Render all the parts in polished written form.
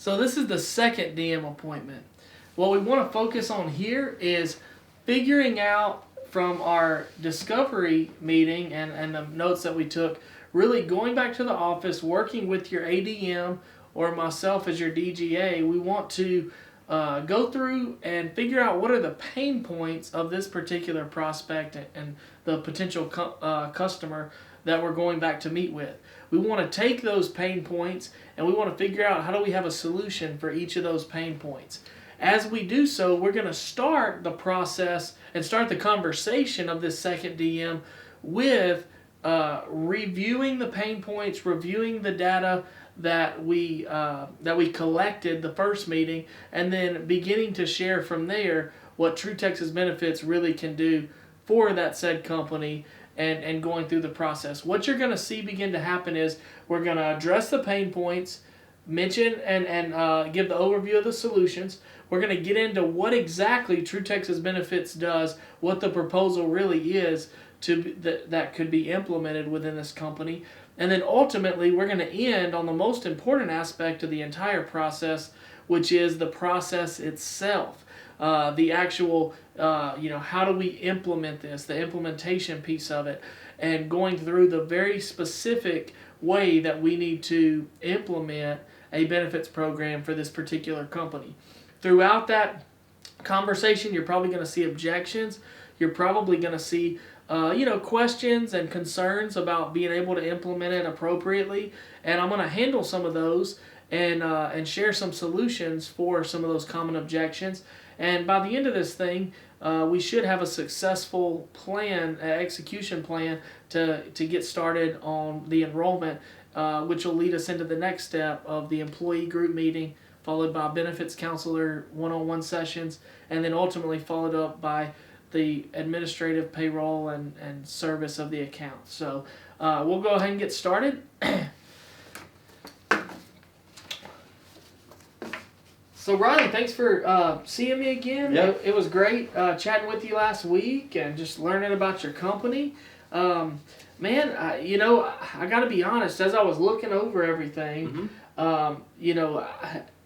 So this is the second DM appointment. What we want to focus on here is figuring out from our discovery meeting and the notes that we took, really going back to the office, working with your ADM or myself as your DGA. We want to go through and figure out what are the pain points of this particular prospect and the potential customer that we're going back to meet with. We want to take those pain points and we want to figure out how do we have a solution for each of those pain points. As we do so, we're going to start the process and start the conversation of this second DM with reviewing the pain points, reviewing the data that we collected the first meeting, and then beginning to share from there what True Texas Benefits really can do for that said company and going through the process. What you're going to see begin to happen is we're going to address the pain points, mention and give the overview of the solutions. We're going to get into what exactly True Texas Benefits does, what the proposal really is that could be implemented within this company. And then ultimately, we're going to end on the most important aspect of the entire process, which is the process itself. The actual, how do we implement this, the implementation piece of it, and going through the very specific way that we need to implement a benefits program for this particular company. Throughout that conversation, you're probably going to see objections. You're probably going to see questions and concerns about being able to implement it appropriately, and I'm going to handle some of those and share some solutions for some of those common objections. And by the end of this thing, we should have a successful plan, execution plan to get started on the enrollment, which will lead us into the next step of the employee group meeting, followed by benefits counselor one-on-one sessions, and then ultimately followed up by the administrative payroll and service of the account. So we'll go ahead and get started. So Riley, thanks for seeing me again. Yep. It was great chatting with you last week and just learning about your company. Man, I got to be honest, as I was looking over everything,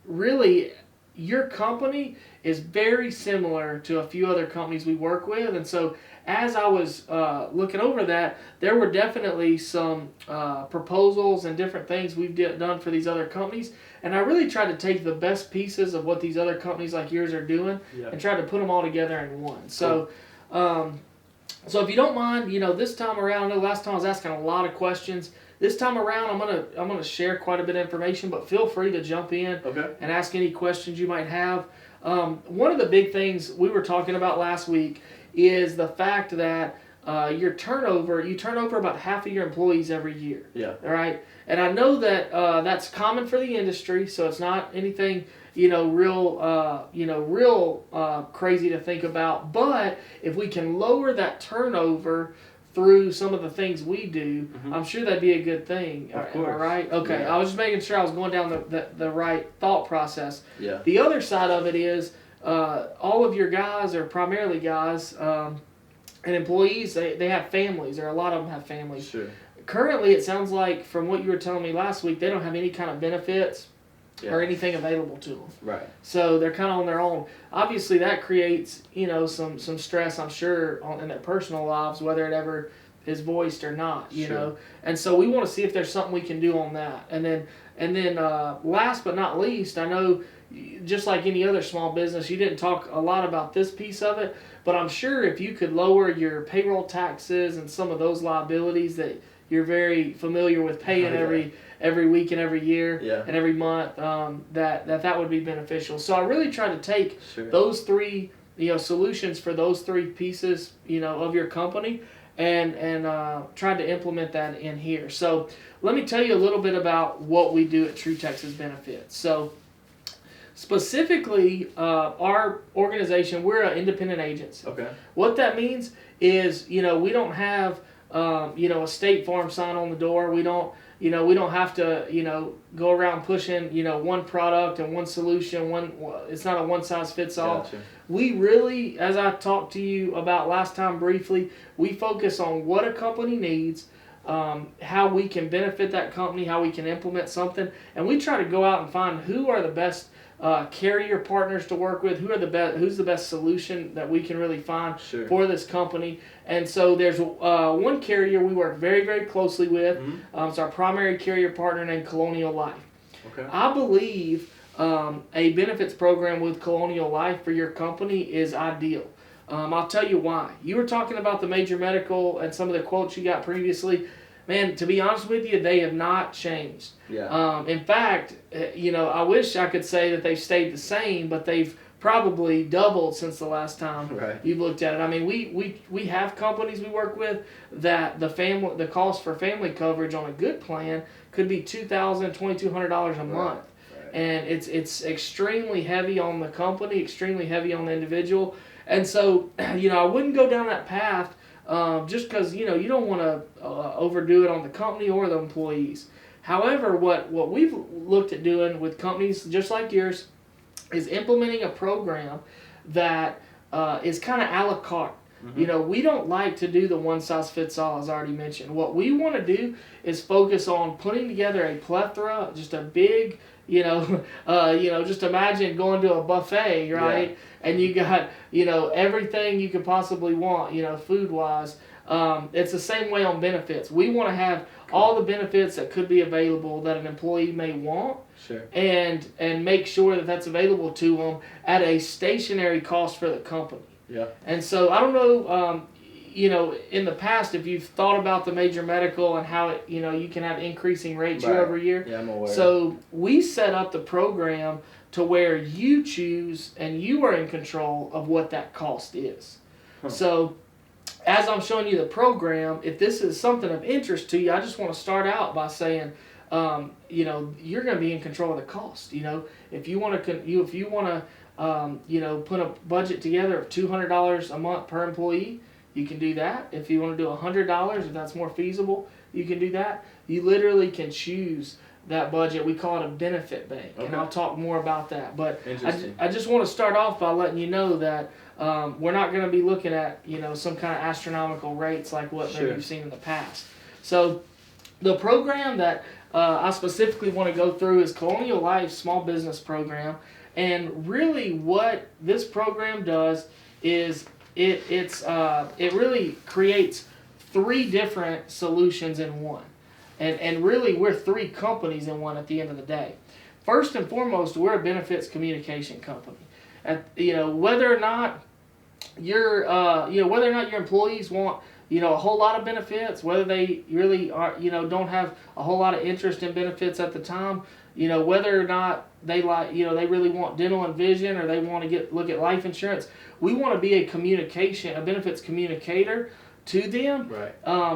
really, your company is very similar to a few other companies we work with. And so as I was looking over that, there were definitely some proposals and different things we've done for these other companies. And I really tried to take the best pieces of what these other companies like yours are doing and try to put them all together in one. So, so if you don't mind, this time around, I know last time I was asking a lot of questions. This time around, I'm gonna share quite a bit of information, but feel free to jump in and ask any questions you might have. One of the big things we were talking about last week is the fact that you turn over about half of your employees every year. Yeah. All right. And I know that that's common for the industry, so it's not anything real crazy to think about. But if we can lower that turnover through some of the things we do, I'm sure that'd be a good thing. Of course. Am I right? Okay. Yeah. I was just making sure I was going down the right thought process. Yeah. The other side of it is all of your guys are primarily guys and employees. They have families, or a lot of them have families. Sure. Currently, it sounds like from what you were telling me last week, they don't have any kind of benefits or anything available to them. Right. So they're kind of on their own. Obviously, that creates some stress, I'm sure, in their personal lives, whether it ever is voiced or not. You know. And so we want to see if there's something we can do on that. And then last but not least, I know just like any other small business, you didn't talk a lot about this piece of it, but I'm sure if you could lower your payroll taxes and some of those liabilities that you're very familiar with paying every week and every year and every month, that would be beneficial. So I really try to take those three solutions for those three pieces of your company and try to implement that in here. So let me tell you a little bit about what we do at True Texas Benefits. So specifically, our organization, we're an independent agency. Okay. What that means is, we don't have, a State Farm sign on the door. We don't have to, go around pushing, one product and one solution. It's not a one size fits all. Gotcha. We really, as I talked to you about last time briefly, we focus on what a company needs. how we can benefit that company, how we can implement something, and we try to go out and find who are the best carrier partners to work with, who's the best solution that we can really find for this company. And so there's one carrier we work very, very closely with. It's our primary carrier partner named Colonial Life. Okay. I believe a benefits program with Colonial Life for your company is ideal. I'll tell you why. You were talking about the major medical and some of the quotes you got previously. Man, to be honest with you, they have not changed. Yeah. In fact, I wish I could say that they've stayed the same, but they've probably doubled since the last time you've looked at it. I mean, we have companies we work with that the cost for family coverage on a good plan could be $2,000, $2,200 a month. And it's extremely heavy on the company, extremely heavy on the individual. And so, I wouldn't go down that path just because, you don't want to overdo it on the company or the employees. However, what we've looked at doing with companies just like yours is implementing a program that is kind of a la carte. We don't like to do the one-size-fits-all, as I already mentioned. What we want to do is focus on putting together a plethora, just a big, just imagine going to a buffet, right? Yeah. And you got, everything you could possibly want, food-wise. It's the same way on benefits. We want to have all the benefits that could be available that an employee may want. Sure. And make sure that that's available to them at a stationary cost for the company. Yeah. And so I don't know, in the past, if you've thought about the major medical and how it, you can have increasing rates year over year. Yeah, I'm aware. So we set up the program to where you choose and you are in control of what that cost is. So as I'm showing you the program, if this is something of interest to you, I just want to start out by saying, you're going to be in control of the cost. If you want to, put a budget together of $200 a month per employee, you can do that. If you want to do $100, if that's more feasible, you can do that. You literally can choose that budget. We call it a benefit bank, and I'll talk more about that. But I just want to start off by letting you know that we're not going to be looking at some kind of astronomical rates like what maybe you've seen in the past. So the program that I specifically want to go through is Colonial Life's small business program. And really what this program does is it really creates three different solutions in one. And really we're three companies in one at the end of the day. First and foremost, we're a benefits communication company. Whether or not your employees want a whole lot of benefits, whether they really are don't have a whole lot of interest in benefits at the time, whether or not they they really want dental and vision, or they want to look at life insurance. We want to be a benefits communicator to them,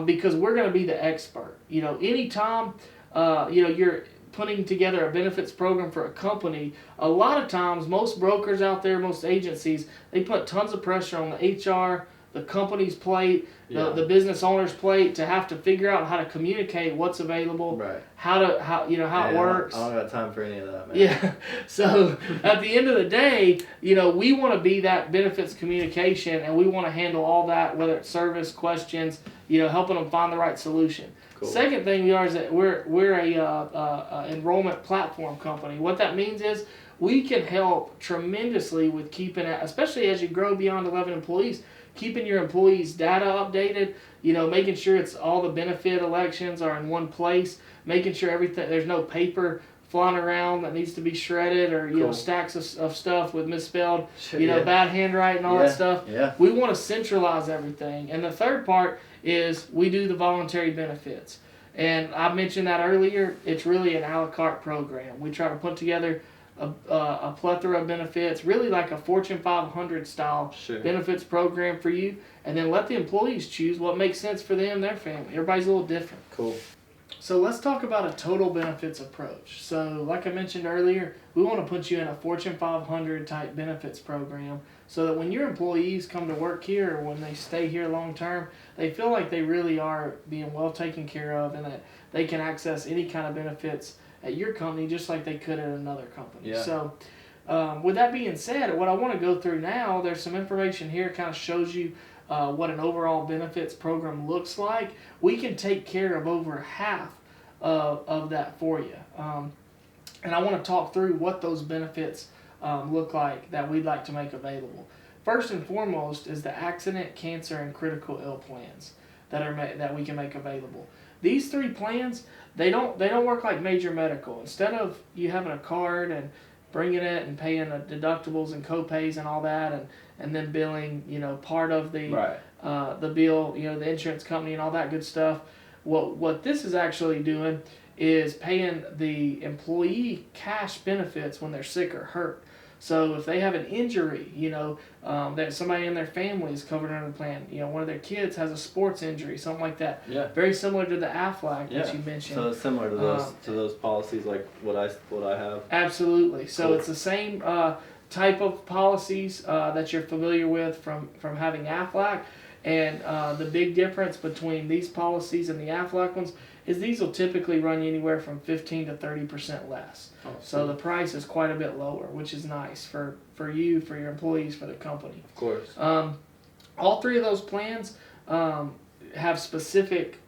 because we're going to be the expert. Anytime you're putting together a benefits program for a company, a lot of times most brokers out there, most agencies, they put tons of pressure on the HR, the company's plate, the business owner's plate, to have to figure out how to communicate what's available, how it works. I don't have time for any of that, man. Yeah. So at the end of the day, we want to be that benefits communication, and we want to handle all that, whether it's service, questions, helping them find the right solution. Cool. Second thing we are is that we're a enrollment platform company. What that means is we can help tremendously with keeping it, especially as you grow beyond 11 employees, keeping your employees' data updated, making sure it's all the benefit elections are in one place, making sure there's no paper flying around that needs to be shredded, or stacks of stuff with misspelled, bad handwriting, all that stuff. Yeah. We want to centralize everything. And the third part is we do the voluntary benefits. And I mentioned that earlier. It's really an a la carte program. We try to put together a plethora of benefits, really like a Fortune 500 style benefits program for you, and then let the employees choose what makes sense for them, their family. Everybody's a little different. Cool. So let's talk about a total benefits approach. So like I mentioned earlier, we want to put you in a Fortune 500 type benefits program so that when your employees come to work here, or when they stay here long term, they feel like they really are being well taken care of, and that they can access any kind of benefits at your company just like they could at another company. Yeah. So with that being said, what I want to go through now, there's some information here kind of shows you what an overall benefits program looks like, we can take care of over half of that for you. And I want to talk through what those benefits look like that we'd like to make available. First and foremost is the accident, cancer, and critical ill plans that we can make available. These three plans, they don't work like major medical. Instead of you having a card and bringing it and paying the deductibles and co-pays and all that, and then billing, part of the the bill, the insurance company and all that good stuff. What this is actually doing is paying the employee cash benefits when they're sick or hurt. So if they have an injury, that somebody in their family is covered under the plan. One of their kids has a sports injury, something like that. Yeah. Very similar to the Aflac that you mentioned. So it's similar to those policies like what I have. Absolutely. So Cool. It's the same type of policies that you're familiar with from having Aflac. And the big difference between these policies and the Aflac ones is these will typically run you anywhere from 15 to 30% less. Oh, so the price is quite a bit lower, which is nice for you, for your employees, for the company. Of course. All three of those plans have specific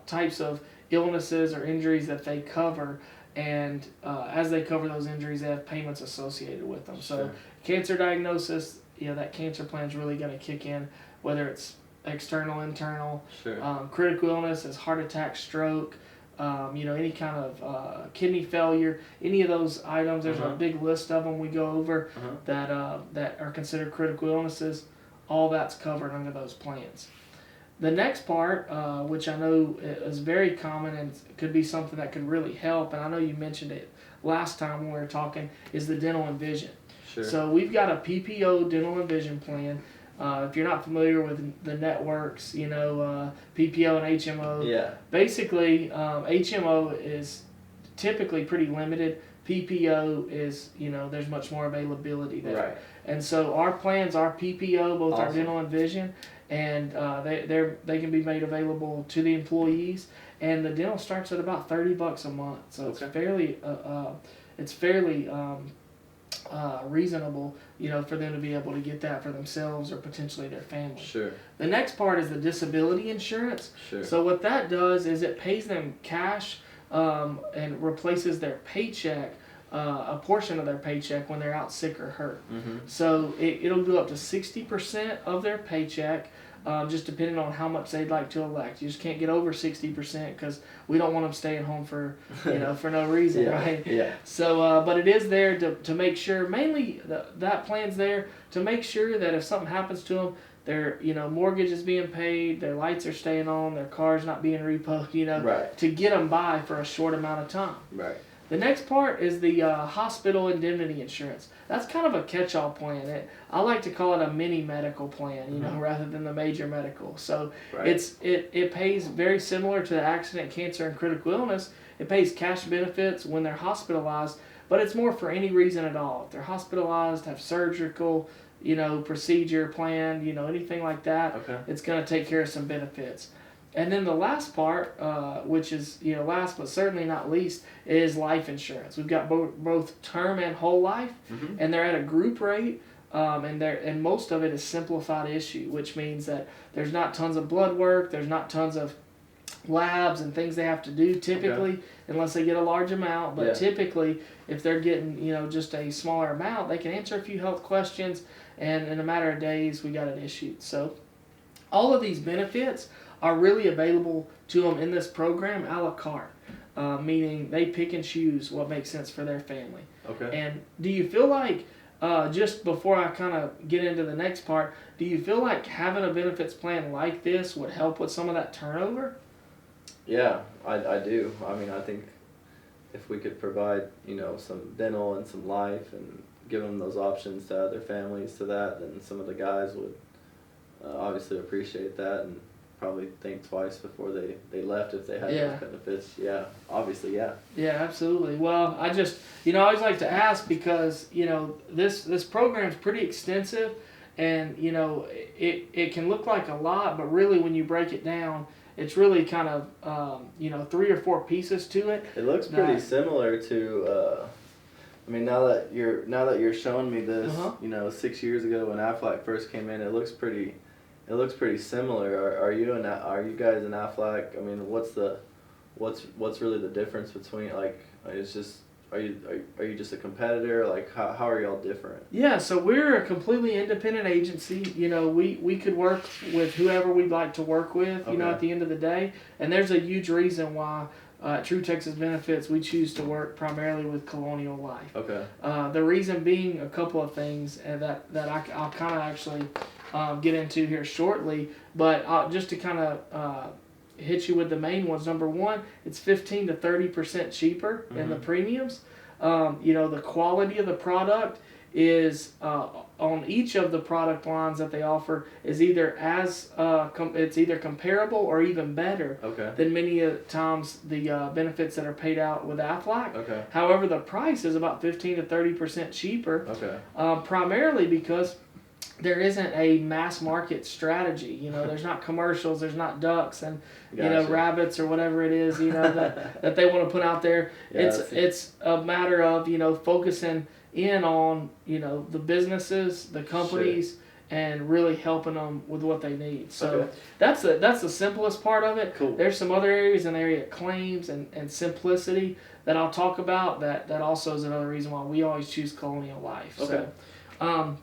types of illnesses or injuries that they cover, and as they cover those injuries, they have payments associated with them. So Sure. cancer diagnosis, that cancer plan is really going to kick in, whether it's external, internal. Sure. Critical illness is heart attack, stroke, any kind of kidney failure, any of those items. There's a big list of them we go over that are considered critical illnesses. All that's covered under those plans. The next part, which I know is very common and could be something that could really help, and I know you mentioned it last time when we were talking, is the dental and vision. Sure. So we've got a PPO dental and vision plan. If you're not familiar with the networks, PPO and HMO. Yeah. Basically, HMO is typically pretty limited. PPO is, there's much more availability there. Right. And so our plans are PPO, both our Awesome. dental and vision, and they can be made available to the employees. And the dental starts at about $30 a month, so it's fairly reasonable, for them to be able to get that for themselves or potentially their family. Sure. The next part is the disability insurance. Sure. So what that does is it pays them cash and replaces their paycheck, a portion of their paycheck when they're out sick or hurt. Mm-hmm. So it'll go up to 60% of their paycheck. Just depending on how much they'd like to elect. You just can't get over 60% because we don't want them staying home for for no reason, right? Yeah. So, but it is there to make sure. Mainly, that plan's there to make sure that if something happens to them, their mortgage is being paid, their lights are staying on, their car's not being repoed. Right. To get them by for a short amount of time. Right. The next part is the hospital indemnity insurance. That's kind of a catch-all plan. I like to call it a mini medical plan, rather than the major medical. So it pays very similar to the accident, cancer, and critical illness. It pays cash benefits when they're hospitalized, but it's more for any reason at all. If they're hospitalized, have surgical, procedure planned, anything like that, it's going to take care of some benefits. And then the last part, which is last but certainly not least, is life insurance. We've got both term and whole life, and they're at a group rate, and most of it is simplified issue, which means that there's not tons of blood work, there's not tons of labs and things they have to do typically, unless they get a large amount. But typically, if they're getting just a smaller amount, they can answer a few health questions, and in a matter of days, we got it issued. So all of these benefits are really available to them in this program a la carte, meaning they pick and choose what makes sense for their family. Okay. And do you feel like, just before I kind of get into the next part, do you feel like having a benefits plan like this would help with some of that turnover? Yeah, I do. I mean, I think if we could provide, some dental and some life and give them those options to other families to that, then some of the guys would obviously appreciate that and probably think twice before they left if they had those benefits. Yeah, obviously, yeah. Yeah, absolutely. Well, I just, I always like to ask because, this program's pretty extensive, and, it can look like a lot, but really when you break it down, it's really kind of, 3 or 4 pieces to it. It looks pretty similar to, now that you're showing me this, 6 years ago when Aflac first came in, it looks pretty It looks pretty similar. Are you guys in Aflac? I mean, what's really the difference between, like, it's just, are you just a competitor? Like, how are y'all different? Yeah, so we're a completely independent agency. You know, we could work with whoever we'd like to work with, you know, Okay. at the end of the day. And there's a huge reason why at True Texas Benefits we choose to work primarily with Colonial Life. Okay. The reason being a couple of things that I'll kind of actually get into here shortly. But just to kind of hit you with the main ones. Number one, it's 15 to 30% cheaper in the premiums. You know, the quality of the product is on each of the product lines that they offer is either it's either comparable or even better Okay. than many times the benefits that are paid out with Aflac. Okay. However, the price is about 15 to 30% cheaper, Okay. primarily because there isn't a mass market strategy. You know, there's not commercials, there's not ducks and you know, Gotcha. rabbits or whatever it is, you know, that they want to put out there. Yeah, It's a matter of, you know, focusing in on, you know, the businesses, the companies, and really helping them with what they need. So Okay. that's the simplest part of it. Cool. There's some other areas in the area of claims and simplicity that I'll talk about that also is another reason why we always choose Colonial Life. Okay. So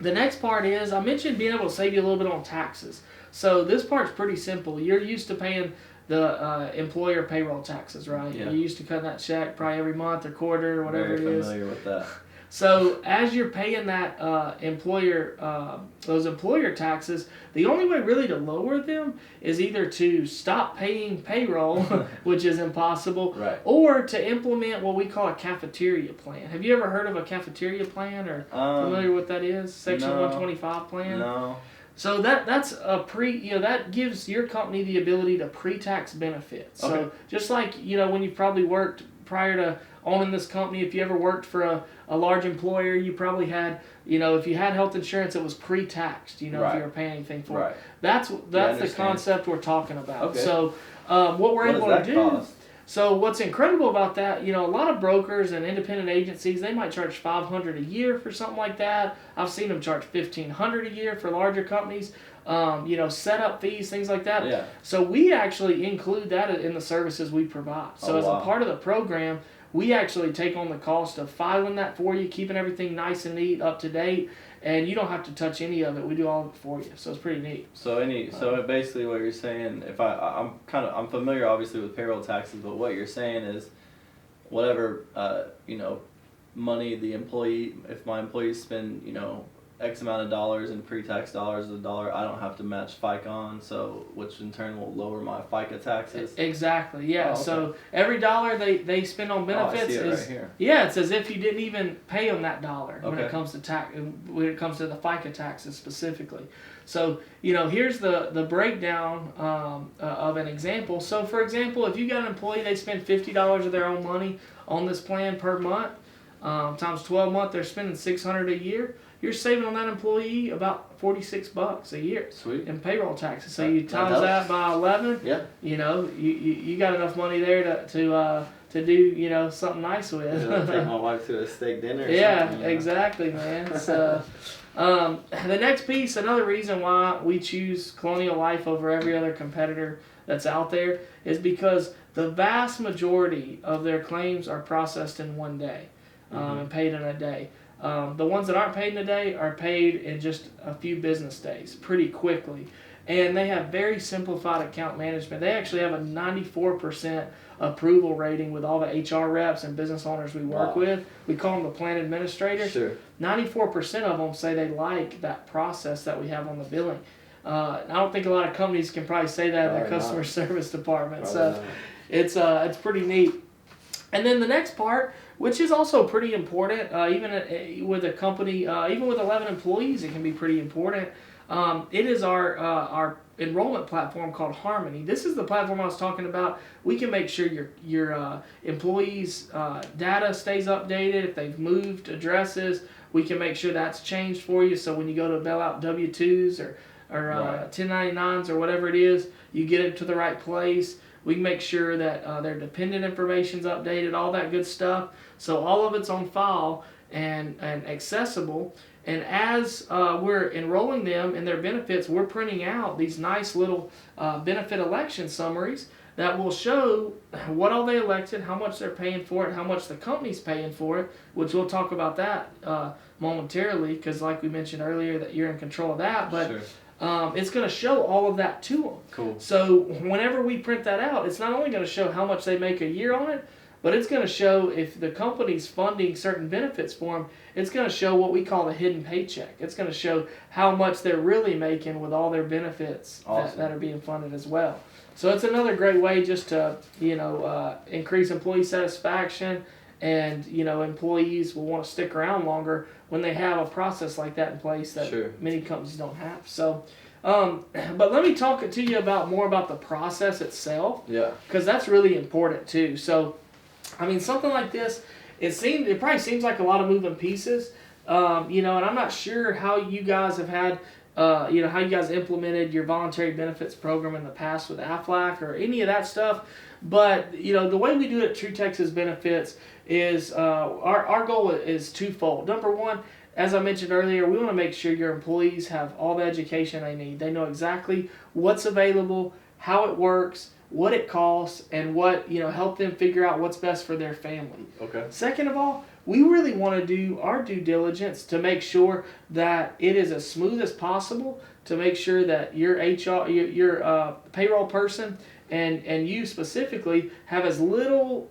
the next part is, I mentioned being able to save you a little bit on taxes. So this part's pretty simple. You're used to paying the employer payroll taxes, right? Yeah. You're used to cutting that check probably every month or quarter or whatever Very it is. familiar with that. So as you're paying that those employer taxes, the only way really to lower them is either to stop paying payroll, which is impossible, Right. or to implement what we call a cafeteria plan. Have you ever heard of a cafeteria plan or familiar with what that is? Section no. 125 plan? No. So that's a that gives your company the ability to pre-tax benefits. So Okay. just like, you know, when you probably worked prior to owning this company, if you ever worked for a large employer, you probably had, you know, if you had health insurance, it was pre-taxed, you know, if Right. you were paying anything for Right. it. That's the understand. concept we're talking about. Okay. So what we're What able does to that do. cost? So what's incredible about that, you know, a lot of brokers and independent agencies, they might charge $500 a year for something like that. I've seen them charge $1,500 a year for larger companies. You know, setup fees, things like that. Yeah. So we actually include that in the services we provide. So Oh, as wow. a part of the program, we actually take on the cost of filing that for you, keeping everything nice and neat, up to date, and you don't have to touch any of it. We do all of it for you. So it's pretty neat. So basically what you're saying, if I'm familiar obviously with payroll taxes, but what you're saying is whatever you know, money if my employees spend, you know, X amount of dollars in pre-tax dollars, I don't have to match FICA on, so which in turn will lower my FICA taxes. Exactly. Yeah. Oh, okay. So every dollar they spend on I benefits see it is right here. yeah, it's as if you didn't even pay them that dollar when it Okay. comes to when it comes to the FICA taxes specifically. So, you know, here's the breakdown of an example. So, for example, if you got an employee, they spend $50 of their own money on this plan per month, times 12 months, they're spending $600 a year. You're saving on that employee about $46 a year Sweet. in payroll taxes. So That- you that times helps. that by 11. Yeah. You know, you got enough money there to do, you know, something nice with. Take my wife to a steak dinner or Yeah, something, you know? exactly, man. So, the next piece, another reason why we choose Colonial Life over every other competitor that's out there is because the vast majority of their claims are processed in one day and paid in a day. The ones that aren't paid in a day are paid in just a few business days, pretty quickly. And they have very simplified account management. They actually have a 94% approval rating with all the HR reps and business owners we work Wow. with. We call them the plan administrators. Sure. 94% of them say they like that process that we have on the billing. I don't think a lot of companies can probably say that in their Probably customer not. service department. Probably So not. it's pretty neat. And then the next part, which is also pretty important, even with a company, even with 11 employees, it can be pretty important. It is our enrollment platform called Harmony. This is the platform I was talking about. We can make sure your employees' data stays updated. If they've moved addresses, we can make sure that's changed for you. So when you go to bail out W-2s or Right. 1099s or whatever it is, you get it to the right place. We can make sure that their dependent information's updated, all that good stuff. So all of it's on file. and accessible. And as we're enrolling them in their benefits, we're printing out these nice little benefit election summaries that will show what all they elected, how much they're paying for it, how much the company's paying for it, which we'll talk about that momentarily, because like we mentioned earlier, that you're in control of that. But Sure. It's going to show all of that to them. Cool. So whenever we print that out, it's not only going to show how much they make a year on it, but it's going to show if the company's funding certain benefits for them, it's going to show what we call the hidden paycheck. It's going to show how much they're really making with all their benefits that are being funded as well. So it's another great way just to, increase employee satisfaction, and, employees will want to stick around longer when they have a process like that in place that Sure. many companies don't have. So, but let me talk to you more about the process itself, Yeah. because that's really important too. So, I mean, something like this, it probably seems like a lot of moving pieces, and I'm not sure how you guys have had, how you guys implemented your voluntary benefits program in the past with AFLAC or any of that stuff. But, the way we do it at True Texas Benefits is our goal is twofold. Number one, as I mentioned earlier, we want to make sure your employees have all the education they need. They know exactly what's available, how it works, what it costs, and what, help them figure out what's best for their family. Okay. Second of all, we really want to do our due diligence to make sure that it is as smooth as possible, to make sure that your your payroll person and you specifically have as little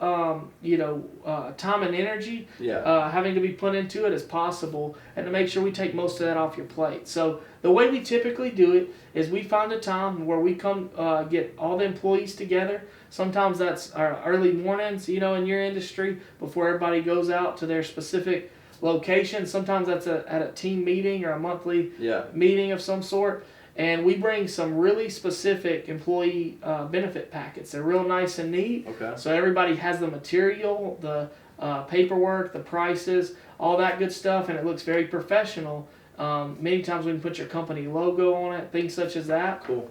time and energy having to be put into it as possible, and to make sure we take most of that off your plate. So the way we typically do it is we find a time where we come get all the employees together. Sometimes that's our early mornings, in your industry, before everybody goes out to their specific location. Sometimes that's at a team meeting or a monthly meeting of some sort. And we bring some really specific employee benefit packets. They're real nice and neat. Okay. So everybody has the material, the paperwork, the prices, all that good stuff, and it looks very professional. Many times we can put your company logo on it, things such as that. Cool.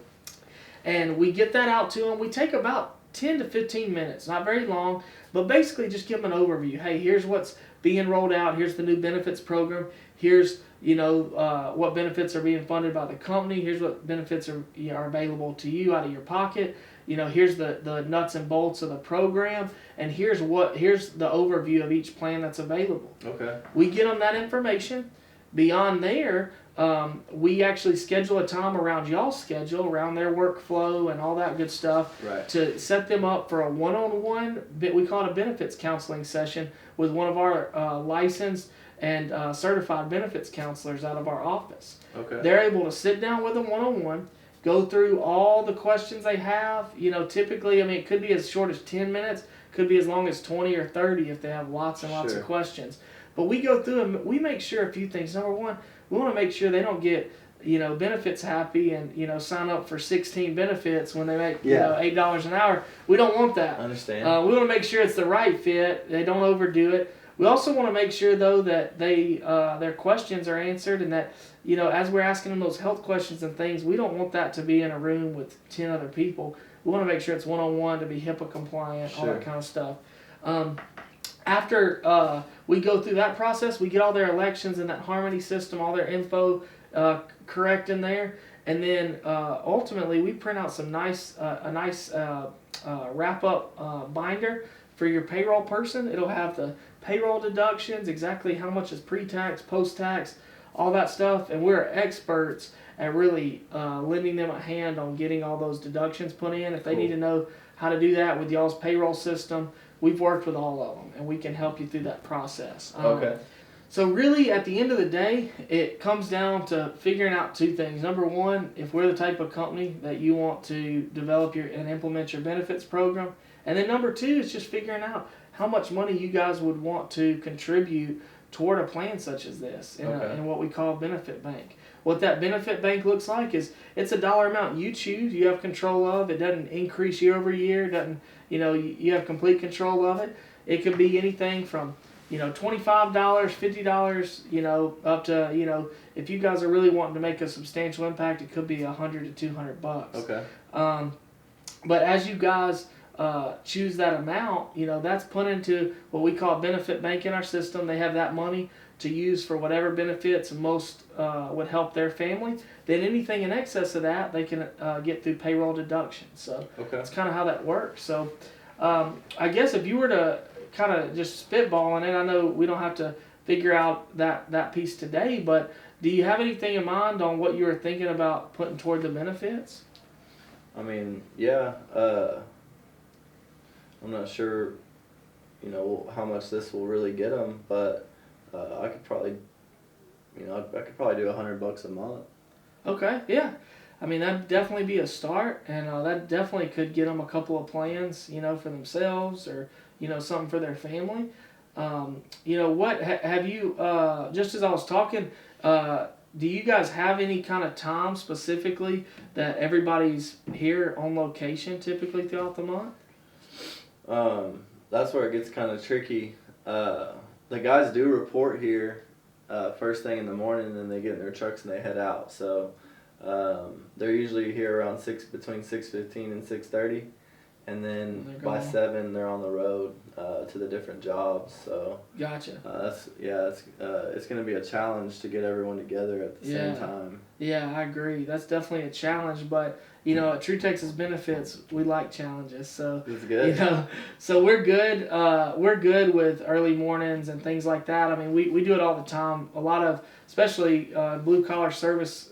And we get that out to them. We take about 10 to 15 minutes, not very long, but basically just give them an overview. Hey, here's what's being rolled out. Here's the new benefits program. Here's what benefits are being funded by the company. Here's what benefits are available to you out of your pocket. Here's the nuts and bolts of the program, and here's the overview of each plan that's available. Okay. We get them that information. Beyond there, we actually schedule a time around y'all's schedule, around their workflow and all that good stuff, Right. to set them up for a one-on-one, we call it a benefits counseling session, with one of our licensed and certified benefits counselors out of our office. Okay. They're able to sit down with them one-on-one, go through all the questions they have. Typically, it could be as short as 10 minutes, could be as long as 20 or 30 if they have lots and lots of questions. But we go through and we make sure a few things. Number one, we want to make sure they don't get, benefits happy and, sign up for 16 benefits when they make, $8 an hour. We don't want that. I understand. We want to make sure it's the right fit. They don't overdo it. We also want to make sure, though, that their questions are answered, and that, as we're asking them those health questions and things, we don't want that to be in a room with 10 other people. We want to make sure it's one-on-one, to be HIPAA compliant, all that kind of stuff. After we go through that process, we get all their elections in that Harmony system, all their info correct in there, and then ultimately we print out a nice wrap-up binder for your payroll person. It'll have the payroll deductions, exactly how much is pre-tax, post-tax, all that stuff, and we're experts at really lending them a hand on getting all those deductions put in. If they need to know how to do that with y'all's payroll system, we've worked with all of them, and we can help you through that process. Okay. So really, at the end of the day, it comes down to figuring out two things. Number one, if we're the type of company that you want to develop and implement your benefits program. And then number two is just figuring out how much money you guys would want to contribute toward a plan such as this in what we call a benefit bank. What that benefit bank looks like is it's a dollar amount you choose, you have control of. It doesn't increase year over year. It doesn't, you have complete control of it. It could be anything from, $25, $50, up to, if you guys are really wanting to make a substantial impact, it could be $100 to $200. Okay. But as you guys choose that amount, that's put into what we call benefit bank in our system. They have that money to use for whatever benefits most would help their family. Then anything in excess of that, they can get through payroll deduction. So that's kind of how that works. So I guess if you were to kind of just spitballing it, I know we don't have to figure out that piece today, but do you have anything in mind on what you were thinking about putting toward the benefits? I mean, yeah. I'm not sure, how much this will really get them, but I could probably, I could probably do $100 a month. Okay, yeah. I mean, that'd definitely be a start, and that definitely could get them a couple of plans, for themselves or, something for their family. What have you, just as I was talking, do you guys have any kind of time specifically that everybody's here on location typically throughout the month? That's where it gets kind of tricky. The guys do report here first thing in the morning, and then they get in their trucks and they head out. So they're usually here around between 6:15 and 6:30, and then by 7 they're on the road to the different jobs. So gotcha. It's going to be a challenge to get everyone together at the same time. Yeah, I agree. That's definitely a challenge, but at True Texas Benefits, we like challenges. So it's good. So we're good. We're good with early mornings and things like that. I mean, we do it all the time. A lot of, especially blue collar service,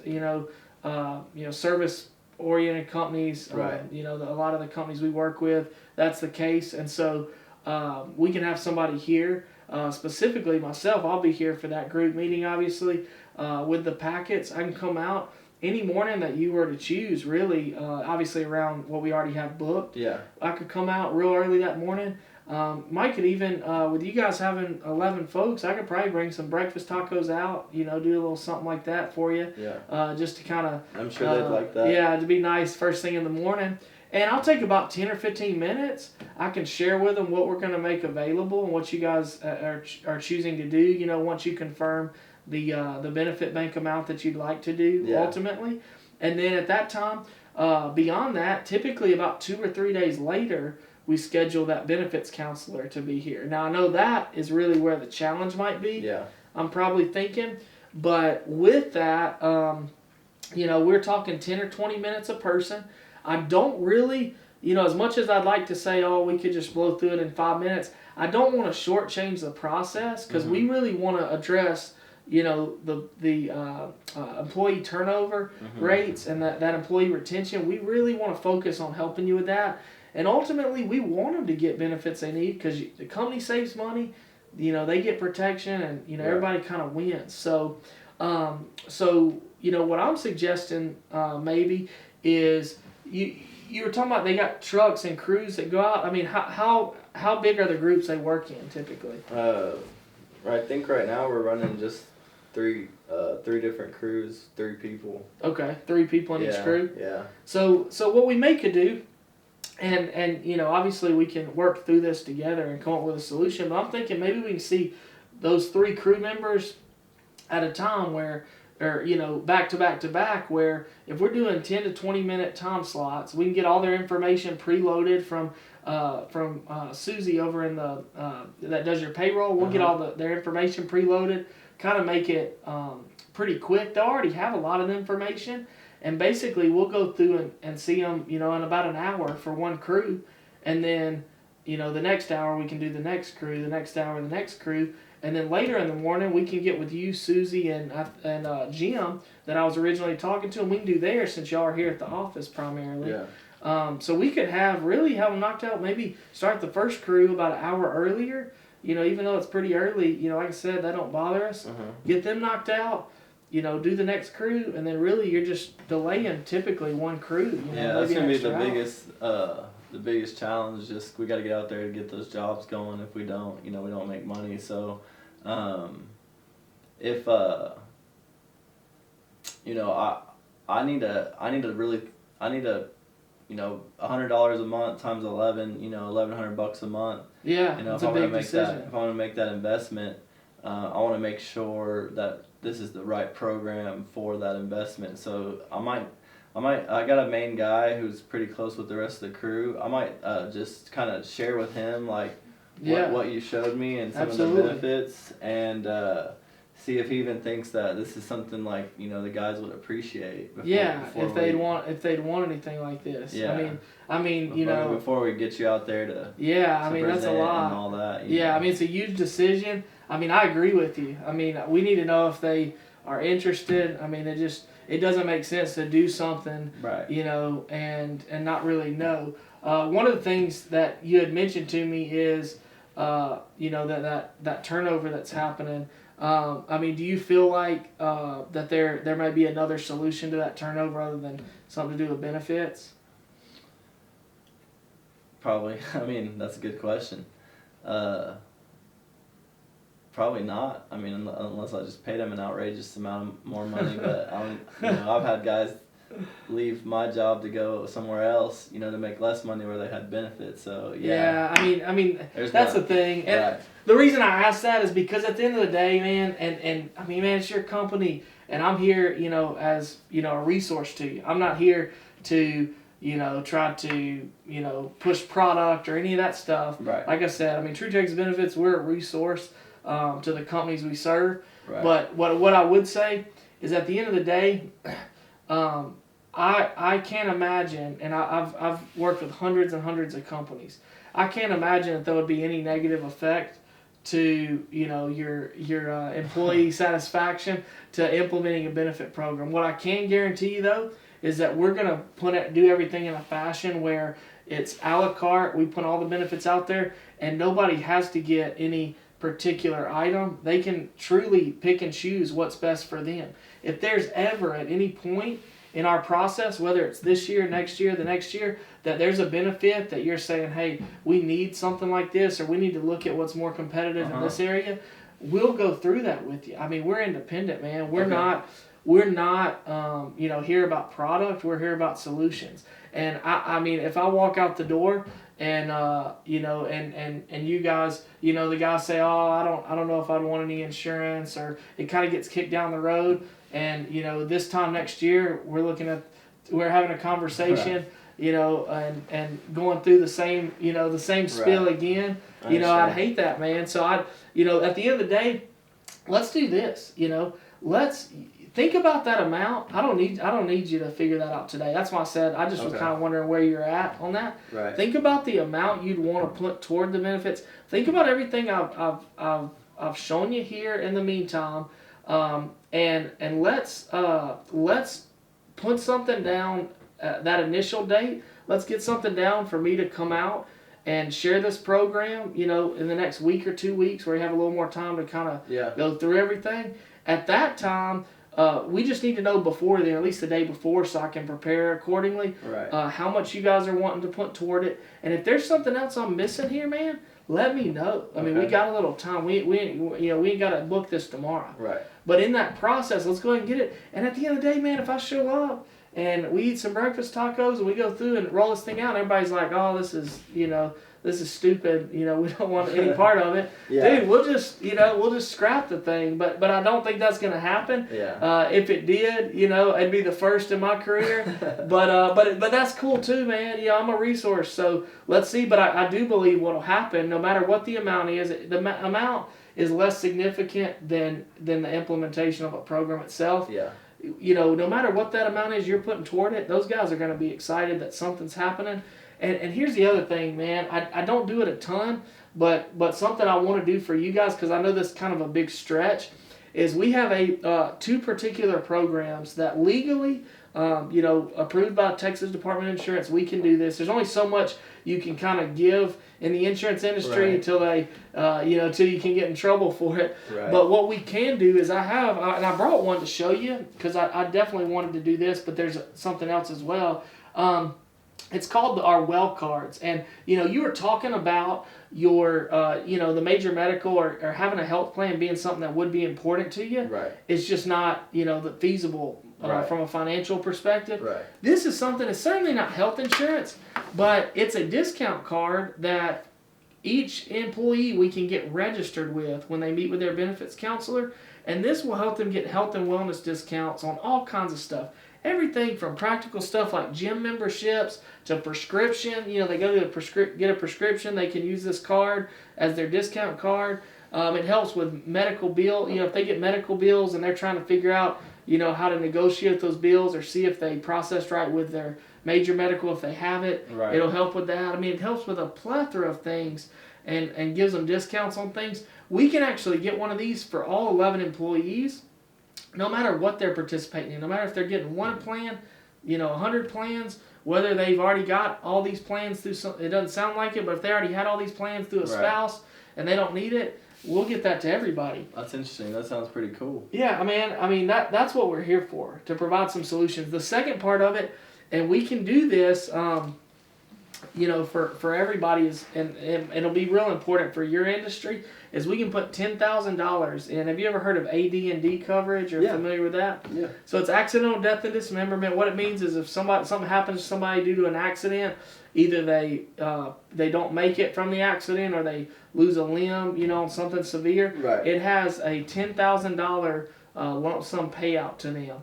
service oriented companies. Right. A lot of the companies we work with, that's the case, and so we can have somebody here. Specifically myself, I'll be here for that group meeting, obviously, with the packets. I can come out any morning that you were to choose, really, obviously around what we already have booked. Yeah. I could come out real early that morning. Mike could even, with you guys having 11 folks, I could probably bring some breakfast tacos out, do a little something like that for you. Yeah. Just to kind of... I'm sure they'd like that. Yeah, to be nice first thing in the morning. And I'll take about 10 or 15 minutes. I can share with them what we're going to make available and what you guys are choosing to do, once you confirm the benefit bank amount that you'd like to do ultimately. And then at that time, beyond that, typically about 2 or 3 days later, we schedule that benefits counselor to be here. Now, I know that is really where the challenge might be. Yeah. I'm probably thinking. But with that, we're talking 10 or 20 minutes a person. I don't really, as much as I'd like to say, we could just blow through it in 5 minutes, I don't want to shortchange the process because we really want to address, the employee turnover rates and that employee retention. We really want to focus on helping you with that. And ultimately, we want them to get benefits they need because the company saves money, they get protection, and, everybody kind of wins. So, what I'm suggesting maybe is you were talking about they got trucks and crews that go out. I mean, how big are the groups they work in typically? I think right now we're running just three different crews, 3 people. Okay, 3 people in each crew. Yeah. So what we may could do, and obviously we can work through this together and come up with a solution. But I'm thinking maybe we can see those 3 crew members at a time where. Or back to back to back, where if we're doing 10 to 20 minute time slots, we can get all their information preloaded from Susie over in the that does your payroll. We'll get all their information preloaded, kind of make it pretty quick. They already have a lot of information, and basically we'll go through and see them in about an hour for one crew, and then the next hour we can do the next crew, the next hour the next crew. And then later in the morning, we can get with you, Susie, and Jim that I was originally talking to, and we can do theirs since y'all are here at the office primarily. Yeah. So we could have them knocked out, maybe start the first crew about an hour earlier, even though it's pretty early, like I said, that don't bother us. Get them knocked out, do the next crew, and then really you're just delaying typically one crew. That's going to be the biggest challenge. Just we got to get out there to get those jobs going. If we don't, we don't make money. So if I need to $100 a month times 11, $1,100 a month. Yeah, if a I big want to make decision. if I want to make that investment, I want to make sure that this is the right program for that investment. So I I got a main guy who's pretty close with the rest of the crew. I might just kind of share with him like what you showed me and some Absolutely. of the benefits, and see if he even thinks that this is something like the guys would appreciate. Before if they'd want anything like this. Yeah. I mean, before we get you out there to I mean that's a lot. and all that. I mean it's a huge decision. I mean I agree with you. I mean we need to know if they are interested. I mean it doesn't make sense to do something, right? And not really know. One of the things that you had mentioned to me is, that turnover that's happening. I mean, do you feel like that there might be another solution to that turnover other than something to do with benefits? Probably. I mean, that's a good question. Probably not. I mean, unless I just paid them an outrageous amount of more money. But I've had guys leave my job to go somewhere else, to make less money where they had benefits. So yeah. I mean, that's the thing. And the reason I ask that is because at the end of the day, man, and I mean, man, it's your company, and I'm here, as a resource to you. I'm not here to try to, push product or any of that stuff. Right. Like I said, I mean, True Texas Benefits, we're a resource to the companies we serve. Right. But what I would say is at the end of the day, I can't imagine, and I've worked with hundreds and hundreds of companies. I can't imagine that there would be any negative effect to your employee satisfaction to implementing a benefit program. What I can guarantee you though is that we're gonna do everything in a fashion where it's a la carte. We put all the benefits out there, and nobody has to get any particular item. They can truly pick and choose what's best for them. If there's ever at any point in our process, whether it's this year, next year, the next year, that there's a benefit that you're saying, hey, we need something like this, or we need to look at what's more competitive in this area, we'll go through that with you. I mean, we're independent, man. We're not here about product. We're here about solutions. And I mean, if I walk out the door and and you guys, the guys say, oh, I don't know if I'd want any insurance, or it kind of gets kicked down the road. And this time next year, we're having a conversation, and going through the same spiel again. I'd hate that, man. So at the end of the day, let's do this. Let's think about that amount. I don't need you to figure that out today. That's why I said I just was kind of wondering where you're at on that. Right. Think about the amount you'd want to put toward the benefits. Think about everything I've shown you here in the meantime. And let's put something down that initial date. Let's get something down for me to come out and share this program, in the next week or 2 weeks, where you have a little more time to kind of go through everything. At that time, we just need to know before then, at least the day before, so I can prepare accordingly. Right. How much you guys are wanting to put toward it, and if there's something else I'm missing here, man, let me know. I mean, we got a little time. We ain't got to book this tomorrow. Right. But in that process, let's go ahead and get it. And at the end of the day, man, if I show up and we eat some breakfast tacos and we go through and roll this thing out, and everybody's like, oh, this is stupid. We don't want any part of it. Dude, we'll just scrap the thing. But I don't think that's gonna happen. Yeah. If it did, it'd be the first in my career. but that's cool too, man. I'm a resource. So let's see. But I do believe what'll happen, no matter what the amount is, the amount is less significant than the implementation of a program itself. Yeah. No matter what that amount is you're putting toward it, those guys are going to be excited that something's happening. And here's the other thing, man. I don't do it a ton, but something I want to do for you guys, because I know this is kind of a big stretch, is we have two particular programs that legally, approved by Texas Department of Insurance. We can do this. There's only so much you can kind of give in the insurance industry until till you can get in trouble for it. Right. But what we can do is and I brought one to show you, because I definitely wanted to do this, but there's something else as well. It's called our well cards. And, you were talking about your, the major medical or having a health plan being something that would be important to you. Right. It's just not, feasible from a financial perspective. Right. This is something, it's certainly not health insurance, but it's a discount card that each employee we can get registered with when they meet with their benefits counselor. And this will help them get health and wellness discounts on all kinds of stuff. everything from practical stuff like gym memberships to prescription. They go to get a prescription. They can use this card as their discount card. It helps with medical bill. If they get medical bills and they're trying to figure out, how to negotiate those bills or see if they processed right with their major medical, if they have it, Right. it'll help with that. It helps with a plethora of things and gives them discounts on things. We can actually get one of these for all 11 employees, no matter what they're participating in, no matter if they're getting one plan, 100 plans, whether they've already got all these plans through it doesn't sound like it, but if they already had all these plans through a spouse and they don't need it, we'll get that to everybody. That's interesting. That sounds pretty cool. Yeah, that's what we're here for, to provide some solutions. The second part of it, and we can do this, for everybody, and it'll be real important for your industry, is we can put $10,000 in. Have you ever heard of AD&D coverage or familiar with that? Yeah. So it's accidental death and dismemberment. What it means is if something happens to somebody due to an accident, either they don't make it from the accident or they lose a limb, something severe. Right. It has a $10,000 lump sum payout to them.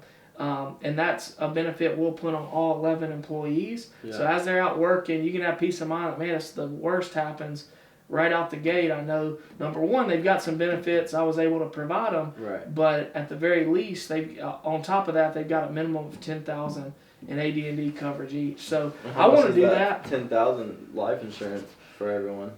And that's a benefit we'll put on all 11 employees. Yeah. So as they're out working, you can have peace of mind that, man, if the worst happens right out the gate, I know, number one, they've got some benefits I was able to provide them. Right. But at the very least, on top of that, they've got a minimum of $10,000 in AD&D coverage each. So I want to do that. $10,000 life insurance for everyone.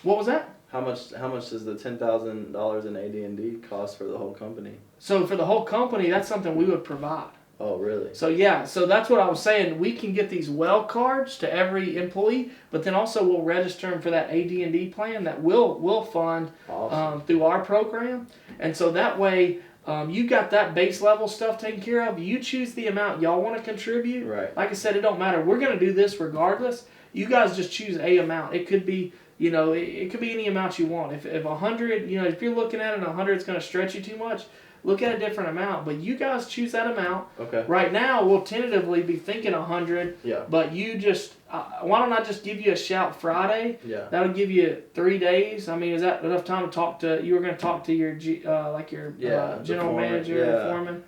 What was that? How much does the $10,000 in AD&D cost for the whole company? So for the whole company, that's something we would provide. Oh, really? So yeah, so that's what I was saying. We can get these well cards to every employee, but then also we'll register them for that AD&D plan that we'll fund Awesome. through our program. And so that way, you got that base level stuff taken care of. You choose the amount y'all want to contribute. Right. Like I said, it don't matter. We're going to do this regardless. You guys just choose a amount. It could be, it could be any amount you want. If 100, if you're looking at it, 100 is going to stretch you too much. Look at a different amount, but you guys choose that amount. Okay. Right now, we'll tentatively be thinking 100. Yeah. But you just, why don't I just give you a shout Friday? Yeah. That'll give you 3 days. Is that enough time to talk to? You were going to talk to your general manager, and foreman.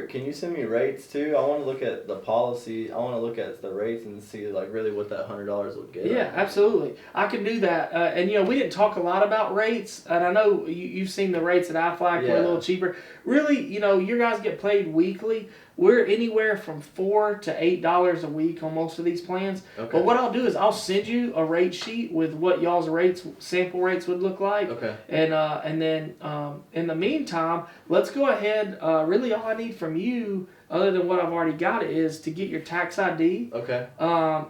Can you send me rates too? I want to look at the policy. I want to look at the rates and see really what that $100 would get. Yeah, absolutely. I can do that. And we didn't talk a lot about rates, and I know you've seen the rates at Aflac. Yeah. We're a little cheaper. Really, your guys get paid weekly. We're anywhere from $4 to $8 a week on most of these plans. Okay. But what I'll do is I'll send you a rate sheet with what y'all's sample rates would look like. Okay. And then in the meantime, let's go ahead. Really, all I need from you, other than what I've already got, is to get your tax ID. Okay.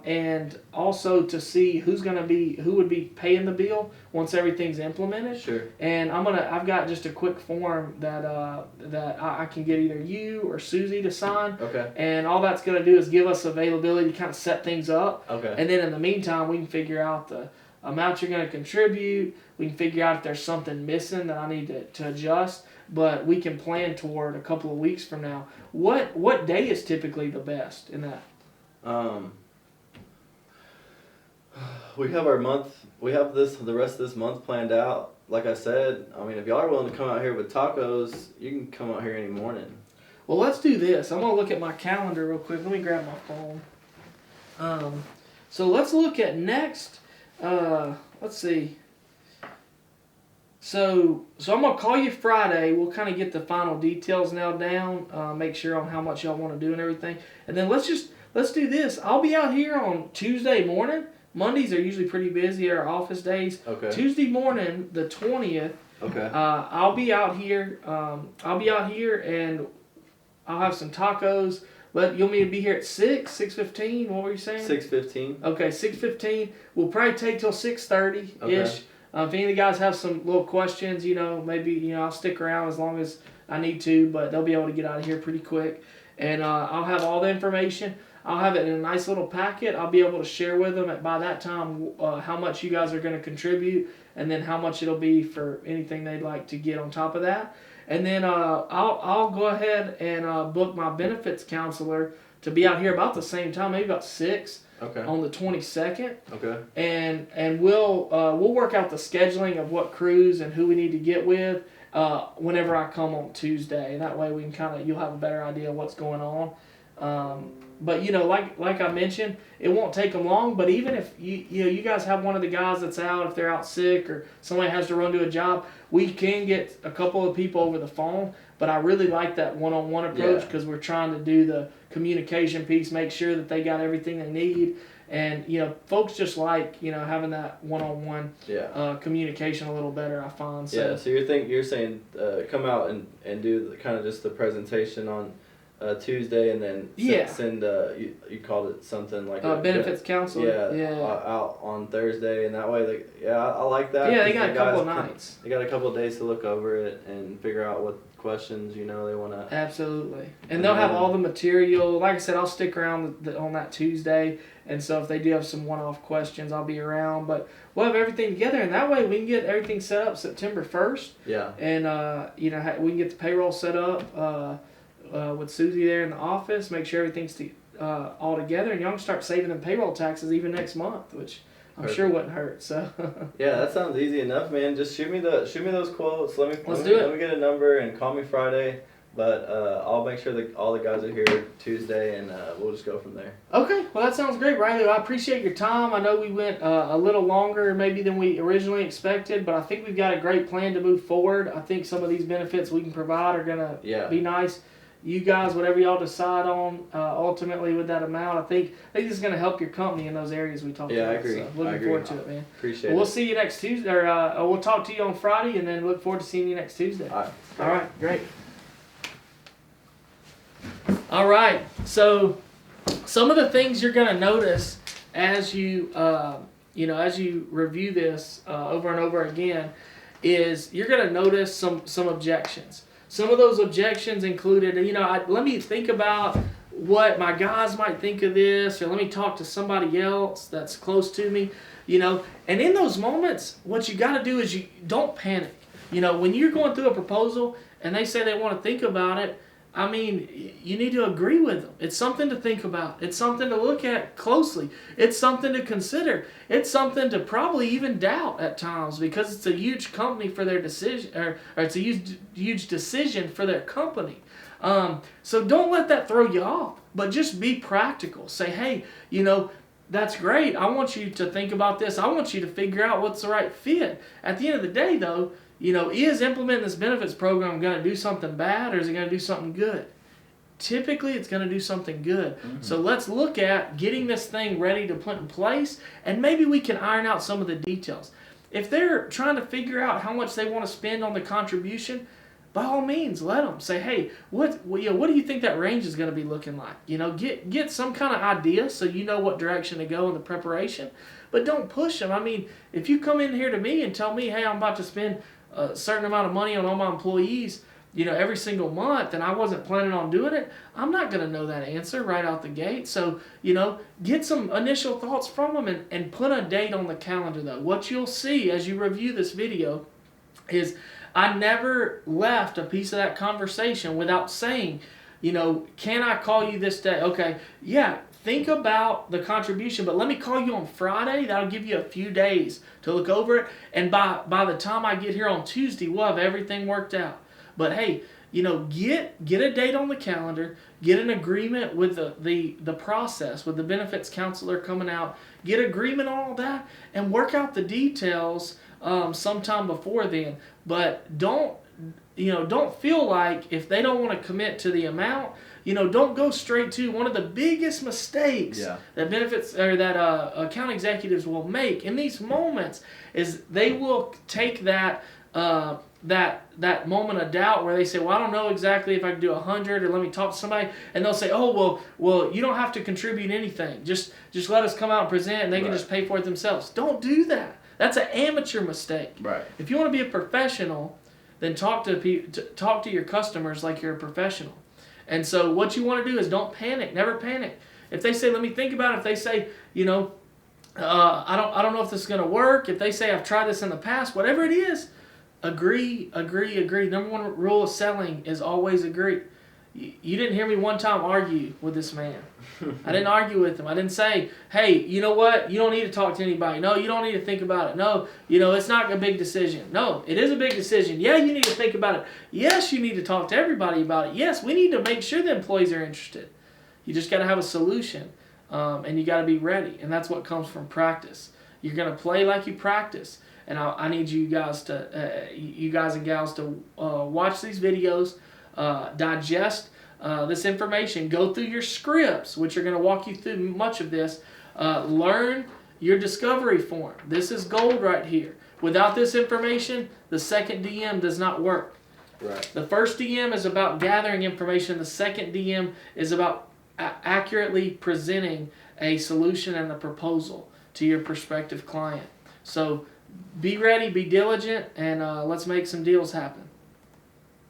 And also to see who would be paying the bill once everything's implemented. Sure. And I've got just a quick form that I can get either you or Susie to sign. Okay. And all that's going to do is give us availability to kind of set things up. Okay. And then in the meantime, we can figure out the amount you're going to contribute. We can figure out if there's something missing that I need to adjust. But we can plan toward a couple of weeks from now. What day is typically the best in that? We have our month. We have the rest of this month planned out. Like I said, if y'all are willing to come out here with tacos, you can come out here any morning. Well, let's do this. I'm going to look at my calendar real quick. Let me grab my phone. So let's look at next. Let's see. So I'm going to call you Friday. We'll kind of get the final details nailed down, make sure on how much y'all want to do and everything. And then let's do this. I'll be out here on Tuesday morning. Mondays are usually pretty busy, our office days. Okay. Tuesday morning, the 20th. Okay. I'll be out here. And I'll have some tacos. You want me to be here at 6:15? What were you saying? 6:15. Okay, 6:15. We'll probably take till 6:30-ish. Okay. If any of the guys have some little questions, maybe, I'll stick around as long as I need to, but they'll be able to get out of here pretty quick. And I'll have all the information. I'll have it in a nice little packet. I'll be able to share with them by that time how much you guys are going to contribute and then how much it'll be for anything they'd like to get on top of that. And then I'll go ahead and book my benefits counselor to be out here about the same time, maybe about 6. Okay. On the 22nd. Okay. And we'll work out the scheduling of what crews and who we need to get with, whenever I come on Tuesday. That way we can you'll have a better idea of what's going on. But like I mentioned, it won't take them long. But even if you guys have one of the guys that's out, if they're out sick or somebody has to run to a job, we can get a couple of people over the phone. But I really like that one-on-one approach because we're trying to do the communication piece, make sure that they got everything they need. And folks just like having that one-on-one communication a little better. I find. So. Yeah. So you're saying come out and do kind of just the presentation on Tuesday, and then send you called it something like benefits counselor. Out on Thursday, and that way I like that. Yeah, they got a couple of nights. They got a couple of days to look over it and figure out what questions they want to. Absolutely, and they'll have all the material. Like I said, I'll stick around on that Tuesday, and so if they do have some one-off questions, I'll be around. But we'll have everything together, and that way we can get everything set up September 1st. Yeah. And we can get the payroll set up. With Susie there in the office, make sure everything's all together, and y'all can start saving them payroll taxes even next month, which I'm sure wouldn't hurt. So yeah, that sounds easy enough, man. Just shoot me those quotes. Let me get a number and call me Friday. But I'll make sure that all the guys are here Tuesday, and we'll just go from there. Okay, well that sounds great, Riley. I appreciate your time. I know we went a little longer maybe than we originally expected, but I think we've got a great plan to move forward. I think some of these benefits we can provide are gonna be nice. You guys, whatever y'all decide on, ultimately with that amount, I think this is going to help your company in those areas we talked about. Yeah, I agree. So looking forward to it, man. Appreciate it. We'll see you next Tuesday, or we'll talk to you on Friday, and then look forward to seeing you next Tuesday. All right, great. All right, so some of the things you're going to notice as you, as you review this over and over again, is you're going to notice some objections. Some of those objections included, let me think about what my guys might think of this, or let me talk to somebody else that's close to me, And in those moments, what you got to do is you don't panic. When you're going through a proposal and they say they want to think about it, you need to agree with them. It's something to think about. It's something to look at closely. It's something to consider. It's something to probably even doubt at times because it's a huge company for their decision, or it's a huge decision for their company. So don't let that throw you off, but just be practical. Say, hey, that's great. I want you to think about this. I want you to figure out what's the right fit. At the end of the day, though, is implementing this benefits program going to do something bad, or is it going to do something good? Typically, it's going to do something good. Mm-hmm. So let's look at getting this thing ready to put in place, and maybe we can iron out some of the details. If they're trying to figure out how much they want to spend on the contribution, by all means, let them. Say, hey, what do you think that range is going to be looking like? Get some kind of idea so you know what direction to go in the preparation, but don't push them. If you come in here to me and tell me, hey, I'm about to spend a certain amount of money on all my employees, every single month, and I wasn't planning on doing it, I'm not going to know that answer right out the gate. So, get some initial thoughts from them and put a date on the calendar, though. What you'll see as you review this video is I never left a piece of that conversation without saying, can I call you this day? Okay, yeah. Think about the contribution, but let me call you on Friday. That'll give you a few days to look over it. And by the time I get here on Tuesday, we'll have everything worked out. But hey, get a date on the calendar, get an agreement with the process, with the benefits counselor coming out, get agreement on all that, and work out the details sometime before then. But don't feel like if they don't want to commit to the amount, don't go straight to one of the biggest mistakes that benefits or that account executives will make in these moments is they will take that moment of doubt where they say, well, I don't know exactly if I can do 100, or let me talk to somebody, and they'll say, oh, well, you don't have to contribute anything. Just let us come out and present, and they can just pay for it themselves. Don't do that. That's an amateur mistake. Right. If you want to be a professional, then talk to your customers like you're a professional. And so what you want to do is don't panic. Never panic. If they say, let me think about it. If they say, I don't know if this is going to work. If they say, I've tried this in the past, whatever it is, agree. Number one rule of selling is always agree. You didn't hear me one time argue with this man. I didn't argue with him. I didn't say, hey, you know what? You don't need to talk to anybody. No, you don't need to think about it. No, it's not a big decision. No, it is a big decision. Yeah, you need to think about it. Yes, you need to talk to everybody about it. Yes, we need to make sure the employees are interested. You just got to have a solution, and you got to be ready. And that's what comes from practice. You're going to play like you practice. And I need you guys and gals to watch these videos, digest this information, go through your scripts, which are going to walk you through much of this. Learn your discovery form. This is gold right here. Without this information, the second DM does not work. Right. The first DM is about gathering information. The second DM is about accurately presenting a solution and a proposal to your prospective client. So be ready, be diligent, and let's make some deals happen.